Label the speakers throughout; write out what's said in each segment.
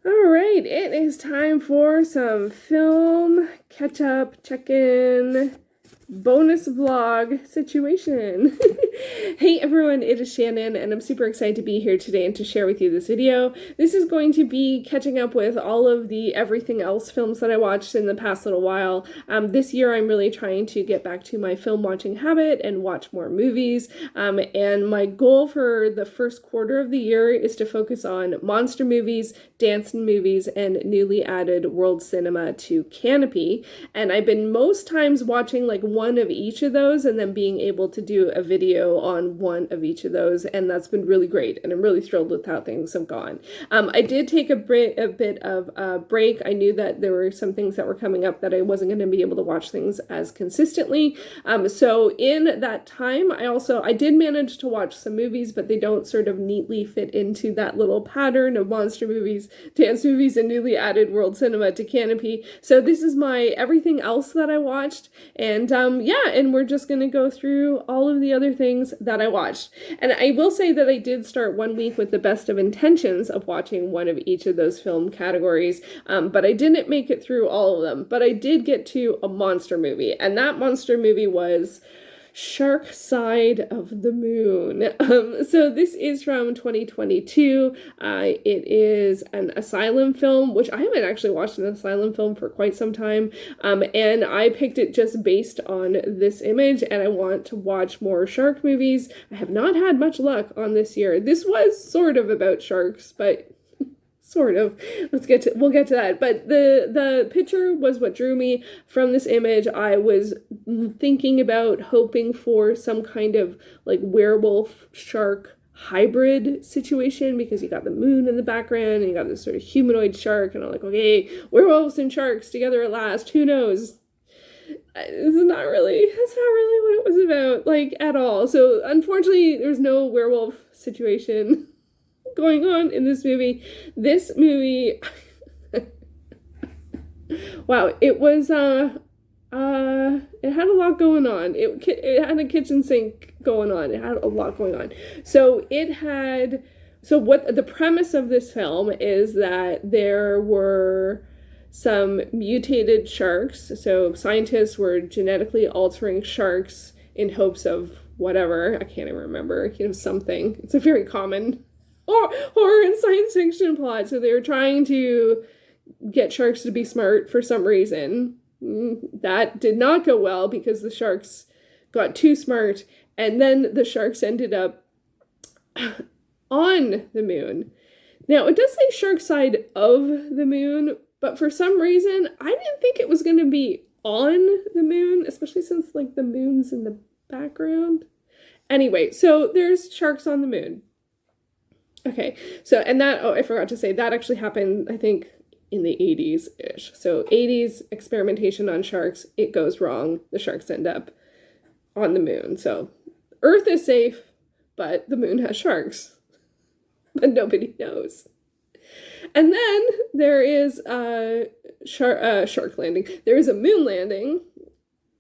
Speaker 1: All right, it is time for some film catch up, check in, bonus vlog situation. Hey everyone, it is Shannon, and I'm super excited to be here today and to share with you this video. This is going to be catching up with all of the everything else films that I watched in the past little while. This year I'm really trying to get back to my film watching habit and watch more movies. And my goal for the first quarter of the year is to focus on monster movies, dance movies, and newly added world cinema to Canopy. And I've been most times watching like one of each of those and then being able to do a video on one of each of those, and that's been really great, and I'm really thrilled with how things have gone. I did take a bit of a break. I knew that there were some things that were coming up that I wasn't going to be able to watch things as consistently. So in that time, I did manage to watch some movies, but they don't sort of neatly fit into that little pattern of monster movies, dance movies, and newly added world cinema to Canopy. So this is my everything else that I watched, and yeah, and we're just gonna go through all of the other things that I watched. And I will say that I did start one week with the best of intentions of watching one of each of those film categories, but I didn't make it through all of them. But I did get to a monster movie, and that monster movie was Shark Side of the Moon. So this is from 2022. It is an asylum film, which I haven't actually watched an asylum film for quite some time. And I picked it just based on this image, and I want to watch more shark movies. I have not had much luck on this year. This was sort of about sharks, but sort of. We'll get to that. But the picture was what drew me from this image. I was thinking about hoping for some kind of like werewolf shark hybrid situation, because you got the moon in the background and you got this sort of humanoid shark, and I'm like, okay, werewolves and sharks together at last, who knows? That's not really what it was about, like, at all. So unfortunately there's no werewolf situation going on in this movie. This movie, wow, it was it had a lot going on. It had a kitchen sink going on. It had a lot going on. So what the premise of this film is that there were some mutated sharks. So scientists were genetically altering sharks in hopes of whatever. I can't even remember. Something. It's a very common horror and science fiction plot. So they were trying to get sharks to be smart for some reason. That did not go well because the sharks got too smart, and then the sharks ended up on the moon. Now, it does say shark side of the moon, but for some reason, I didn't think it was going to be on the moon, especially since, like, the moon's in the background. Anyway, so there's sharks on the moon. Okay, so, and that, oh, I forgot to say, that actually happened, I think, in the 80s-ish. So 80s experimentation on sharks, it goes wrong. The sharks end up on the moon. So Earth is safe, but the moon has sharks. But nobody knows. And then there is a shark landing. There is a moon landing,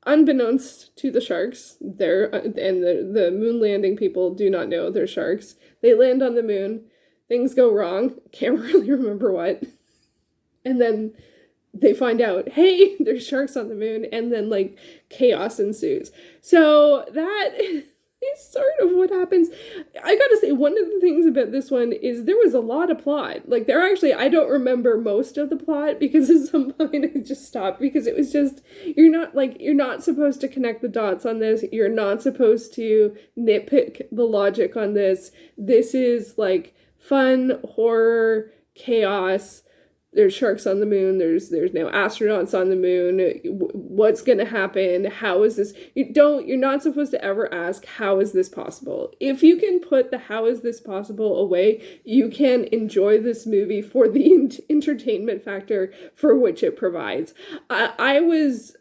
Speaker 1: unbeknownst to the sharks. And the moon landing people do not know they're sharks. They land on the moon. Things go wrong. Can't really remember what. And then they find out, hey, there's sharks on the moon, and then, like, chaos ensues. So that is sort of what happens. I gotta say, one of the things about this one is there was a lot of plot. Like, I don't remember most of the plot, because at some point I just stopped, because it was just, you're not supposed to connect the dots on this. You're not supposed to nitpick the logic on this. This is, like, fun, horror, chaos. There's sharks on the moon. There's now astronauts on the moon. What's going to happen? How is this? You're not supposed to ever ask, how is this possible? If you can put the how is this possible away, you can enjoy this movie for the entertainment factor for which it provides. I was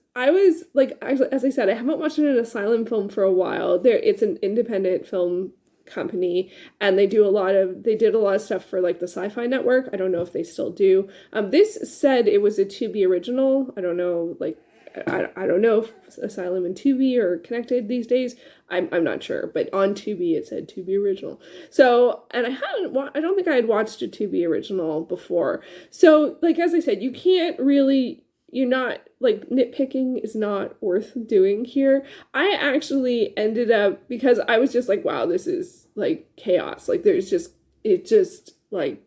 Speaker 1: like, as I said, I haven't watched an asylum film for a while. It's an independent film company, and they did a lot of stuff for, like, the Sci-Fi Network. I don't know if they still do. This said it was a Tubi original. I don't know, like, I don't know if Asylum and Tubi are connected these days. I'm not sure, but on Tubi it said Tubi original. So, and I don't think I had watched a Tubi original before. So, like, as I said, you can't really, you're not, like, nitpicking is not worth doing here. I actually ended up, because I was just like, wow, this is like chaos. Like, it just like,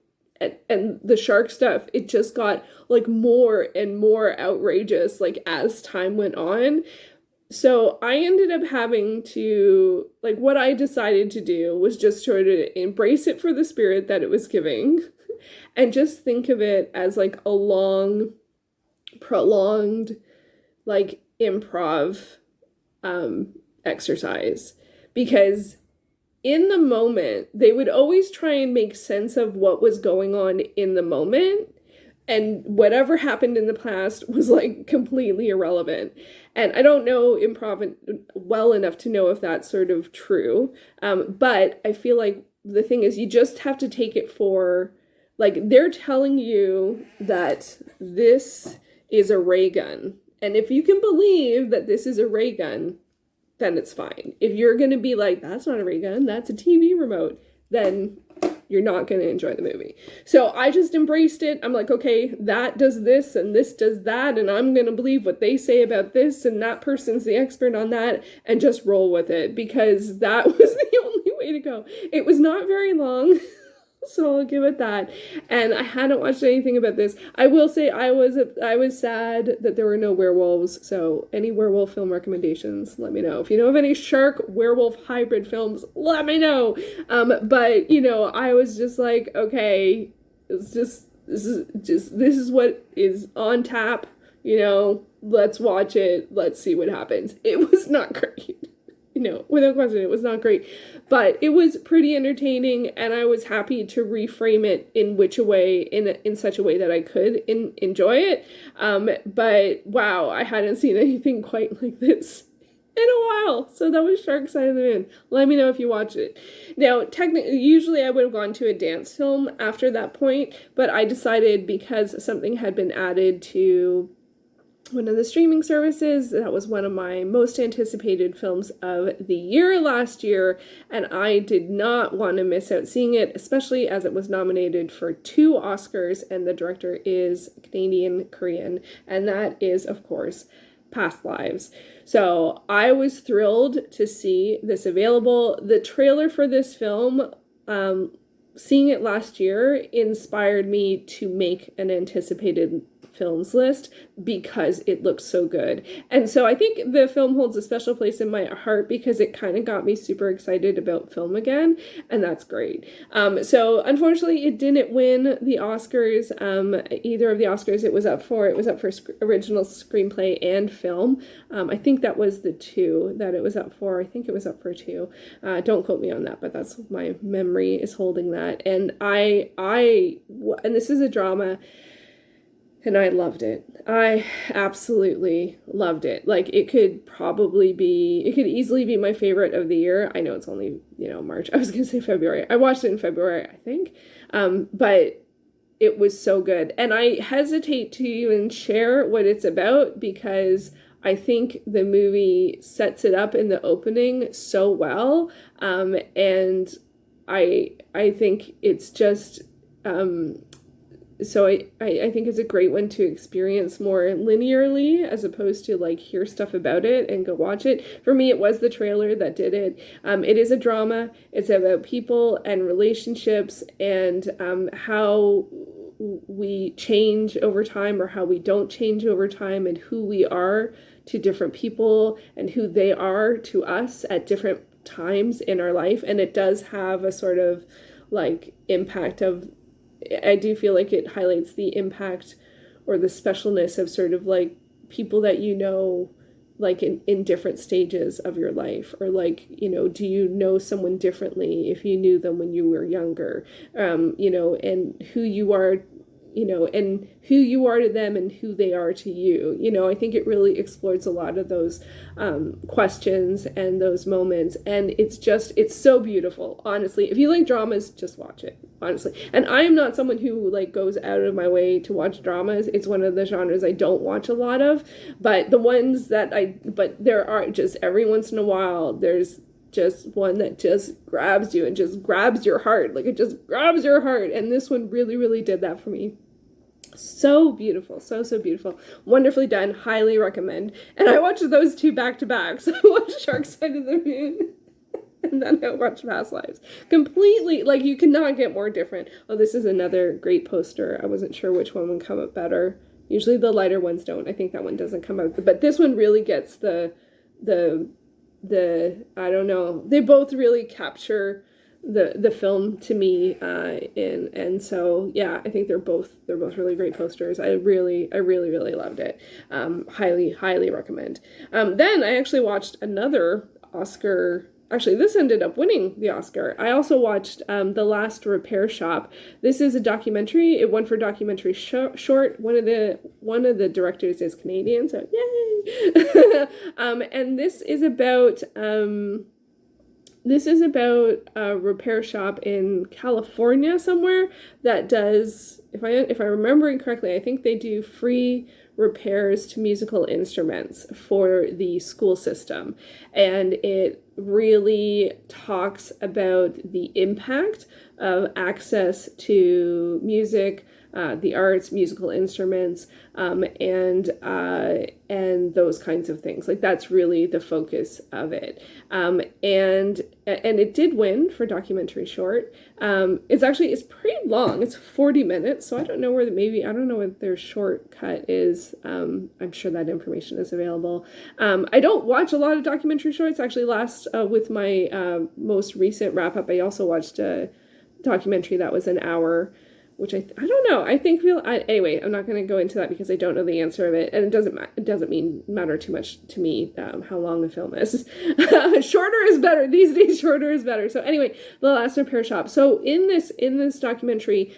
Speaker 1: and the shark stuff, it just got like more and more outrageous like as time went on. So I ended up having to, like, what I decided to do was just try to embrace it for the spirit that it was giving and just think of it as like a long, prolonged, like, improv exercise. Because in the moment, they would always try and make sense of what was going on in the moment. And whatever happened in the past was like completely irrelevant. And I don't know improv well enough to know if that's sort of true. But I feel like the thing is, you just have to take it for, like, they're telling you that this is a ray gun. And if you can believe that this is a ray gun, then it's fine. If you're going to be like, that's not a ray gun, that's a TV remote, then you're not going to enjoy the movie. So I just embraced it. I'm like, okay, that does this and this does that, and I'm going to believe what they say about this, and that person's the expert on that, and just roll with it, because that was the only way to go. It was not very long. So I'll give it that. And I hadn't watched anything about this. I will say I was sad that there were no werewolves. So any werewolf film recommendations, let me know. If you know of any shark werewolf hybrid films, let me know. But you know, I was just like, okay, this is what is on tap. You know, let's watch it. Let's see what happens. It was not great. You know, without question, it was not great, but it was pretty entertaining, and I was happy to reframe it in such a way that I could enjoy it. But wow, I hadn't seen anything quite like this in a while. So that was Shark Side of the Moon. Let me know if you watch it. Now, technically, usually I would have gone to a dance film after that point, but I decided, because something had been added to one of the streaming services, that was one of my most anticipated films of the year last year, and I did not want to miss out seeing it, especially as it was nominated for 2 Oscars, and the director is Canadian Korean, and that is, of course, Past Lives. So I was thrilled to see this available. The trailer for this film, seeing it last year, inspired me to make an anticipated films list because it looks so good. And so I think the film holds a special place in my heart because it kind of got me super excited about film again, and that's great. So unfortunately it didn't win the Oscars, either of the Oscars it was up for. It was up for original screenplay and film. I think that was the 2 that it was up for. I think it was up for 2. Don't quote me on that, but that's my memory is holding that. And and this is a drama, and I loved it. I absolutely loved it. Like, it could easily be my favorite of the year. I know it's only, March. I was going to say February. I watched it in February, I think. But it was so good. And I hesitate to even share what it's about because I think the movie sets it up in the opening so well. And I think it's just, so I think it's a great one to experience more linearly as opposed to like hear stuff about it and go watch it. For me, it was the trailer that did it. It is a drama. It's about people and relationships and how we change over time or how we don't change over time, and who we are to different people and who they are to us at different times in our life. And it does have a sort of like impact of, I do feel like it highlights the impact or the specialness of sort of like people that like in different stages of your life, or like, do you know someone differently if you knew them when you were younger, and who you are and who you are to them and who they are to you. I think it really explores a lot of those questions and those moments. And it's so beautiful, honestly. If you like dramas, just watch it, honestly. And I am not someone who like goes out of my way to watch dramas. It's one of the genres I don't watch a lot of, but but there are just every once in a while, there's just one that just grabs you and just grabs your heart. Like, it just grabs your heart. And this one really, really did that for me. So beautiful. So beautiful. Wonderfully done. Highly recommend. And I watched those two back to back. So I watched Shark Side of the Moon. And then I watched Past Lives. Completely, like, you cannot get more different. Oh, this is another great poster. I wasn't sure which one would come up better. Usually the lighter ones don't. I think that one doesn't come out. But this one really gets the I don't know, they both really capture the film to me, and so yeah, I think they're both really great posters. I really loved it. Highly recommend. Then I actually watched another Oscar. Actually, this ended up winning the Oscar. I also watched The Last Repair Shop. This is a documentary. It won for documentary short. One of the directors is Canadian, so yay! And this is about a repair shop in California somewhere that does, if I'm remembering correctly, I think they do free repairs to musical instruments for the school system. And it really talks about the impact of access to music, the arts, musical instruments, and those kinds of things. Like, that's really the focus of it. And it did win for documentary short. It's pretty long. It's 40 minutes. So I don't know what their shortcut is. I'm sure that information is available. I don't watch a lot of documentary shorts. Actually, with my most recent wrap up, I also watched a documentary that was an hour, which I don't know. I think anyway, I'm not going to go into that because I don't know the answer of it, and it doesn't matter too much to me how long the film is. Shorter is better these days. Shorter is better. So anyway, The Last Repair Shop. So in this documentary,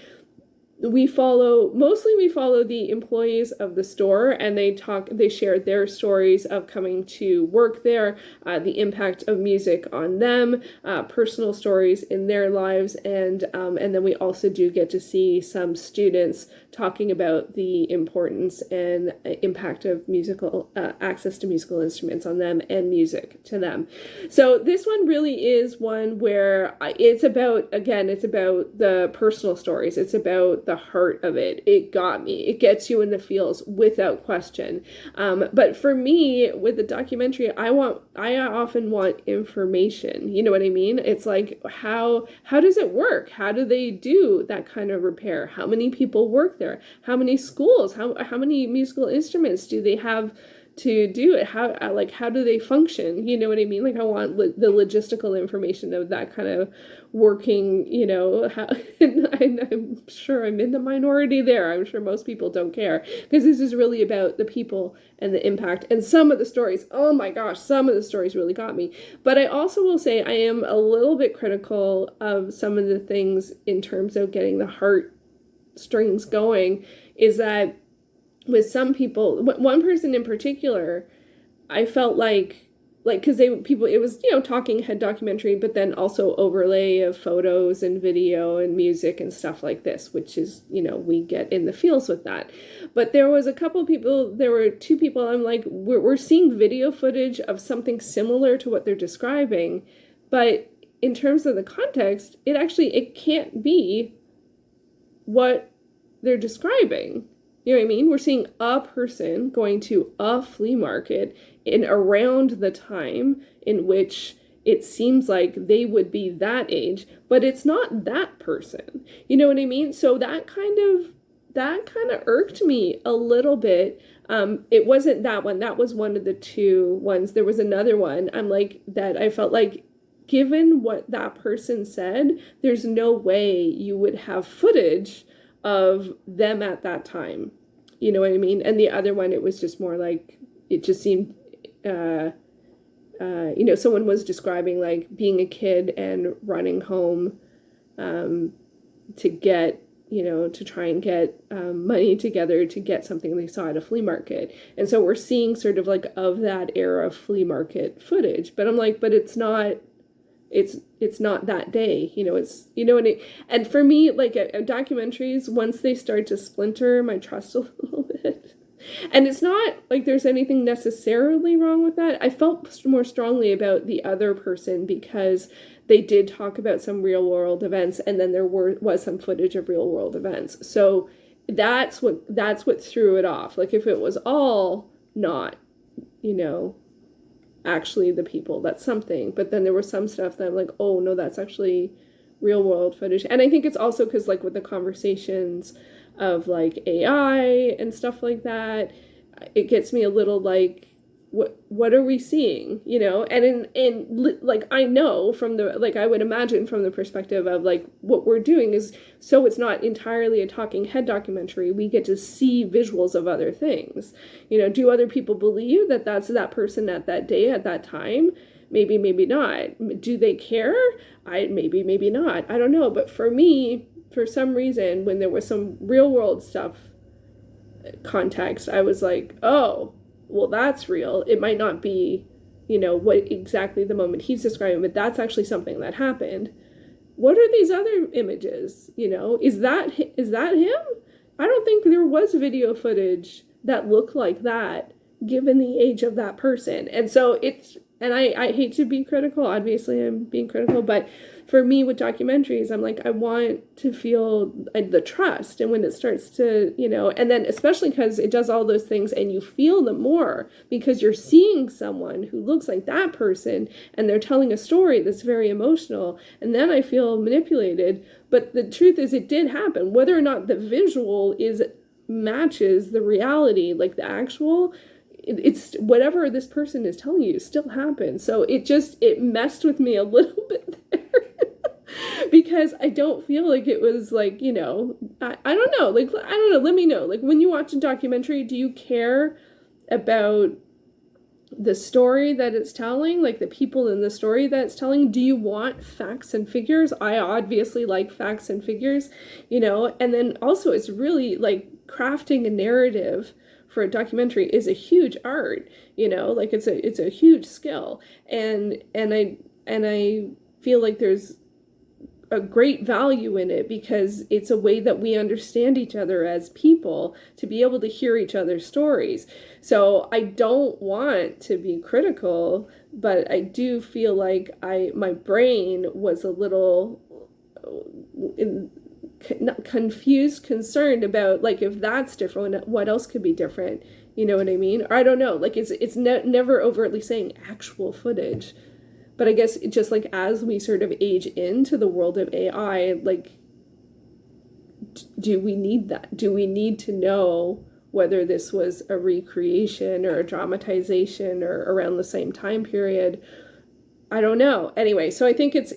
Speaker 1: we follow the employees of the store, and they share their stories of coming to work there, the impact of music on them, personal stories in their lives, and then we also do get to see some students talking about the importance and impact of musical access to musical instruments on them and music to them. So this one really is one where it's about the personal stories. It's about the heart of it. It got me. It gets you in the feels without question. But for me, with the documentary, I often want information. You know what I mean? It's like, how does it work? How do they do that kind of repair? How many people work there? How many schools? How many musical instruments do they have to do it? How do they function? You know what I mean? Like, I want the logistical information of that kind of working, and I'm sure I'm in the minority there. I'm sure most people don't care, because this is really about the people and the impact. And some of the stories, oh my gosh, some of the stories really got me. But I also will say I am a little bit critical of some of the things in terms of getting the heart strings going, is that with some people, one person in particular, I felt like because it was talking head documentary, but then also overlay of photos and video and music and stuff like this, which is we get in the feels with that. But there were two people, I'm like, we're seeing video footage of something similar to what they're describing, but in terms of the context, it can't be what they're describing. You know what I mean? We're seeing a person going to a flea market in around the time in which it seems like they would be that age, but it's not that person. You know what I mean? So that kind of irked me a little bit. It wasn't that one. That was one of the two ones. There was another one. I felt like, given what that person said, there's no way you would have footage of them at that time. You know what I mean? And the other one, it was just more like, it just seemed, someone was describing like being a kid and running home to get, to try and get money together to get something they saw at a flea market. And so we're seeing sort of like of that era of flea market footage. But I'm like, but it's not that day, and for me, like documentaries, once they start to splinter my trust a little bit, and it's not like there's anything necessarily wrong with that. I felt more strongly about the other person because they did talk about some real world events, and then there was some footage of real world events. So that's what threw it off. Like if it was all not, actually the people, that's something. But then there was some stuff that I'm like, oh no, that's actually real world footage. And I think it's also because like with the conversations of like AI and stuff like that, it gets me a little like, what are we seeing, and like I know from the, like I would imagine from the perspective of like what we're doing is, so it's not entirely a talking head documentary, we get to see visuals of other things. Do other people believe that that's that person at that day at that time? Maybe not. Do they care? Maybe not, I don't know. But for me, for some reason, when there was some real world stuff context, I was like, oh well, that's real. It might not be, what exactly the moment he's describing, but that's actually something that happened. What are these other images? Is that him? I don't think there was video footage that looked like that, given the age of that person. And so I hate to be critical. Obviously, I'm being critical, but for me with documentaries, I'm like, I want to feel the trust. And when it starts to, and then especially because it does all those things and you feel them more because you're seeing someone who looks like that person and they're telling a story that's very emotional. And then I feel manipulated. But the truth is it did happen. Whether or not the visual matches the reality, like the actual, it's whatever this person is telling you still happened. So it messed with me a little bit there. Because I don't feel like it was like, I don't know. Like, I don't know. Let me know. Like, when you watch a documentary, do you care about the story that it's telling? Like, the people in the story that it's telling? Do you want facts and figures? I obviously like facts and figures, And then also, it's really, like, crafting a narrative for a documentary is a huge art, Like, it's a huge skill. And I feel like there's a great value in it because it's a way that we understand each other as people, to be able to hear each other's stories. So I don't want to be critical, but I do feel like my brain was a little confused, concerned about like, if that's different, what else could be different? You know what I mean? Or I don't know, like it's never overtly saying actual footage. But I guess just like as we sort of age into the world of AI, like, do we need that? Do we need to know whether this was a recreation or a dramatization or around the same time period? I don't know. Anyway, so I think it's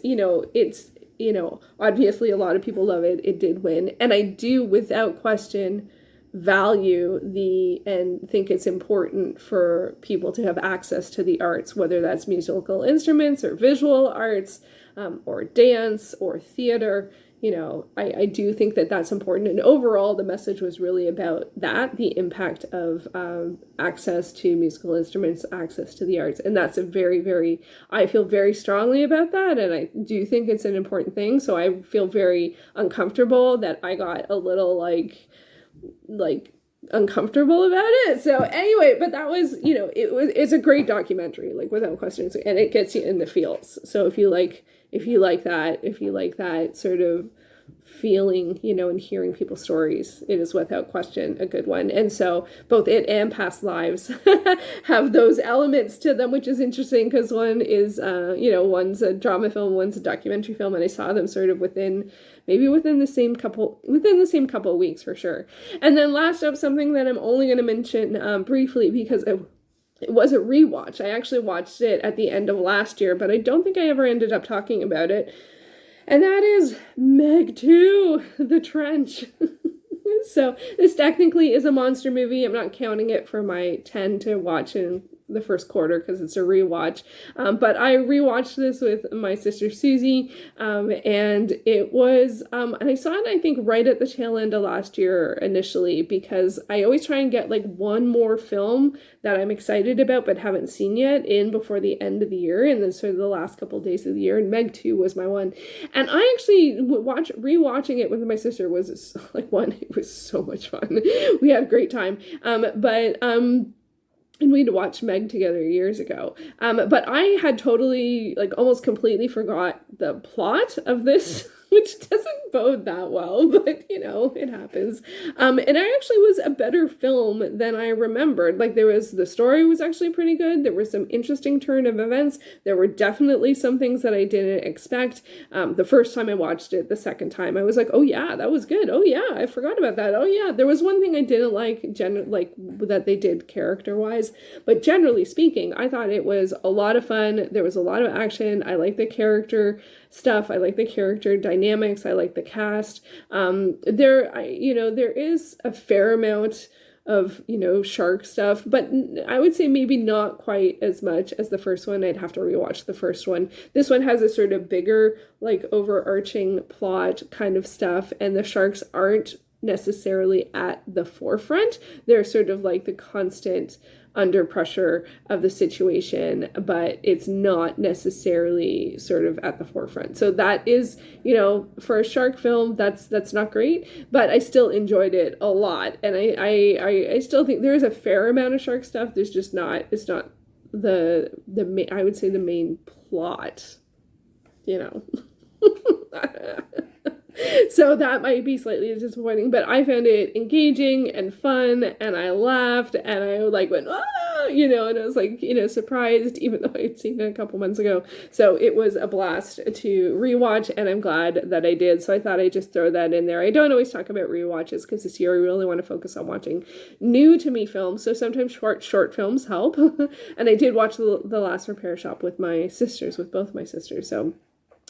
Speaker 1: obviously a lot of people love it. It did win. And I do, without question, value and think it's important for people to have access to the arts, whether that's musical instruments or visual arts, or dance or theater. I do think that that's important. And overall, the message was really about that, the impact of access to musical instruments, access to the arts. And that's I feel very strongly about that. And I do think it's an important thing. So I feel very uncomfortable that I got a little like uncomfortable about it. So anyway, but that was, it's a great documentary, like without questions, and it gets you in the feels. So if you like that sort of feeling, and hearing people's stories, it is without question a good one. And so both it and Past Lives have those elements to them, which is interesting because one is, one's a drama film, one's a documentary film, and I saw them sort of within the same couple of weeks for sure. And then last up, something that I'm only going to mention briefly because it was a rewatch. I actually watched it at the end of last year, but I don't think I ever ended up talking about it. And that is Meg 2, The Trench. So this technically is a monster movie. I'm not counting it for my 10 to watch in the first quarter because it's a rewatch. But I rewatched this with my sister Susie, and it was, and I saw it, I think, right at the tail end of last year initially, because I always try and get like one more film that I'm excited about but haven't seen yet in before the end of the year, and then sort of the last couple of days of the year, and Meg 2 was my one. And I actually rewatching it with my sister was like it was so much fun. We had a great time. And we'd watched Meg together years ago. But I had totally, like, almost completely forgot the plot of this, which doesn't bode that well, but, you know, it happens. And it actually was a better film than I remembered. Like, the story was actually pretty good. There was some interesting turn of events. There were definitely some things that I didn't expect. The first time I watched it, the second time, I was like, oh yeah, that was good. Oh yeah, I forgot about that. Oh yeah, there was one thing I didn't like, that they did character-wise. But generally speaking, I thought it was a lot of fun. There was a lot of action. I like the character stuff. I like the character dynamics. I like the cast. There is a fair amount of, shark stuff, but I would say maybe not quite as much as the first one. I'd have to rewatch the first one. This one has a sort of bigger, like, overarching plot kind of stuff, and the sharks aren't necessarily at the forefront. They're sort of like the constant under pressure of the situation, but it's not necessarily sort of at the forefront. So that is, for a shark film, that's not great, but I still enjoyed it a lot. And I still think there is a fair amount of shark stuff. There's just not, it's not I would say the main plot, So that might be slightly disappointing, but I found it engaging and fun, and I laughed, and I went, and I was surprised, even though I'd seen it a couple months ago. So it was a blast to rewatch, and I'm glad that I did. So I thought I'd just throw that in there. I don't always talk about rewatches because this year I really want to focus on watching new to me films. So sometimes short films help. And I did watch The Last Repair Shop with both my sisters. So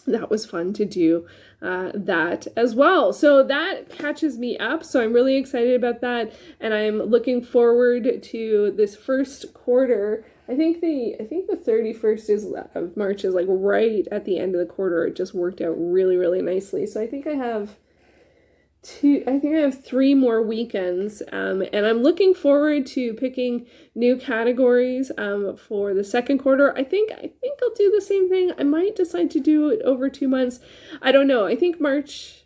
Speaker 1: that was fun to do that as well. So that catches me up. So I'm really excited about that. And I'm looking forward to this first quarter. I think the 31st of March is like right at the end of the quarter. It just worked out really, really nicely. So I think I have 3 more weekends, and I'm looking forward to picking new categories for the second quarter. I think I'll do the same thing. I might decide to do it over 2 months. I don't know. I think March.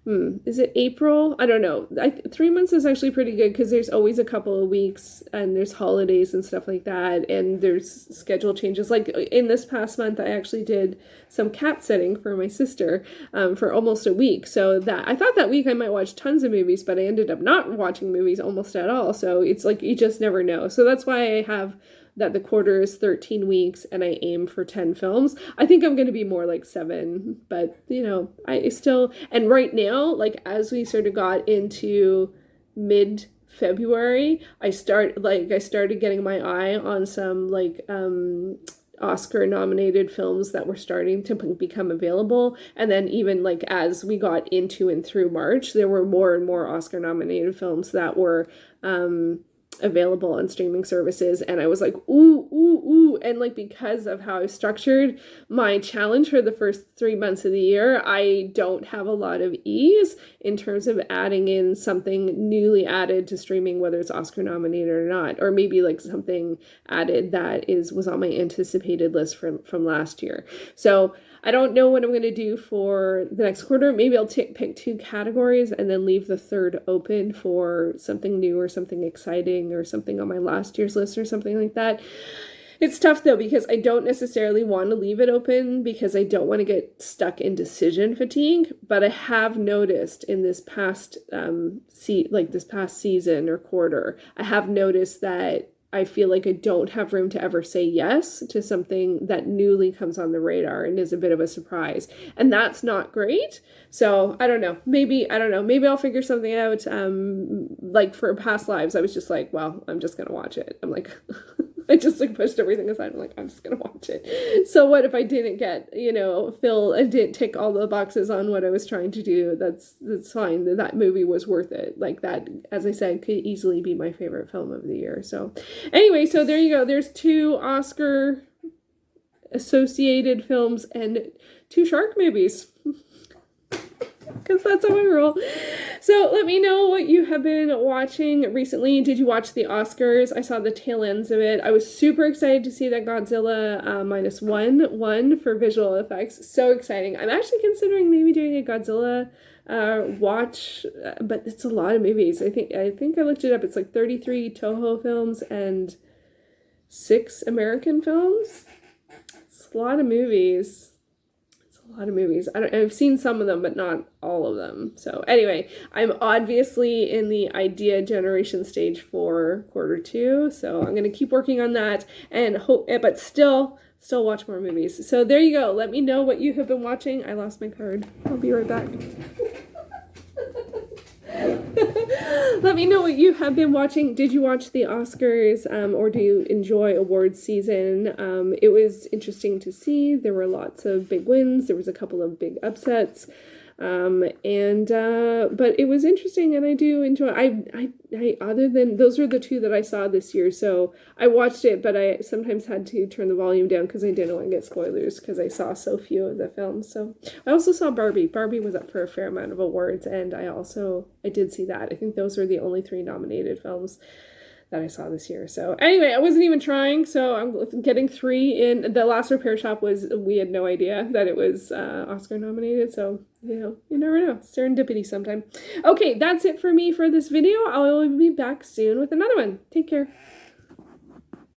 Speaker 1: Is it April? I don't know. 3 months is actually pretty good because there's always a couple of weeks and there's holidays and stuff like that, and there's schedule changes. Like in this past month, I actually did some cat sitting for my sister for almost a week. So that I thought that week I might watch tons of movies, but I ended up not watching movies almost at all. So it's like you just never know. So that's why I have that the quarter is 13 weeks and I aim for 10 films. I think I'm going to be more like 7, but I still, and right now, like as we sort of got into mid-February, I started getting my eye on some Oscar nominated films that were starting to become available. And then even like as we got into and through March, there were more and more Oscar nominated films that were available on streaming services, and I was like, ooh, and like because of how I structured my challenge for the first 3 months of the year, I don't have a lot of ease in terms of adding in something newly added to streaming, whether it's Oscar nominated or not, or maybe like something added that was on my anticipated list from last year. So I don't know what I'm going to do for the next quarter. Maybe I'll pick 2 categories and then leave the third open for something new or something exciting or something on my last year's list or something like that. It's tough though, because I don't necessarily want to leave it open because I don't want to get stuck in decision fatigue. But I have noticed in this past season or quarter, I have noticed that I feel like I don't have room to ever say yes to something that newly comes on the radar and is a bit of a surprise. And that's not great. So I don't know. Maybe I'll figure something out. Like for past lives, I was just like, well, I'm just going to watch it. I'm like, I just like pushed everything aside. I'm like, I'm just gonna watch it. So what if I didn't get, I didn't tick all the boxes on what I was trying to do? That's fine. That movie was worth it. Like that, as I said, could easily be my favorite film of the year. So anyway, so there you go. There's 2 Oscar associated films and 2 shark movies. Because that's how I roll. So let me know what you have been watching recently. Did you watch the Oscars? I saw the tail ends of it. I was super excited to see that Godzilla -1 won for visual effects. So exciting. I'm actually considering maybe doing a Godzilla watch, but it's a lot of movies. I think I looked it up. It's like 33 Toho films and 6 American films. It's a lot of movies. A lot of movies. I've seen some of them, but not all of them. So anyway, I'm obviously in the idea generation stage for Q2. So I'm going to keep working on that and hope, but still watch more movies. So there you go. Let me know what you have been watching. I lost my card. I'll be right back. Let me know what you have been watching. Did you watch the Oscars, or do you enjoy awards season? It was interesting to see. There were lots of big wins. There was a couple of big upsets. But it was interesting, and I do enjoy. I other than those are the 2 that I saw this year, so I watched it, but I sometimes had to turn the volume down because I didn't want to get spoilers because I saw so few of the films. So I also saw Barbie. Barbie was up for a fair amount of awards, and I did see that. I think those were the only 3 nominated films that I saw this year. So anyway, I wasn't even trying, so I'm getting 3 in. The Last Repair Shop we had no idea that it was Oscar nominated, so you never know. Serendipity sometime. Okay, that's it for me for this video. I'll be back soon with another one. Take care.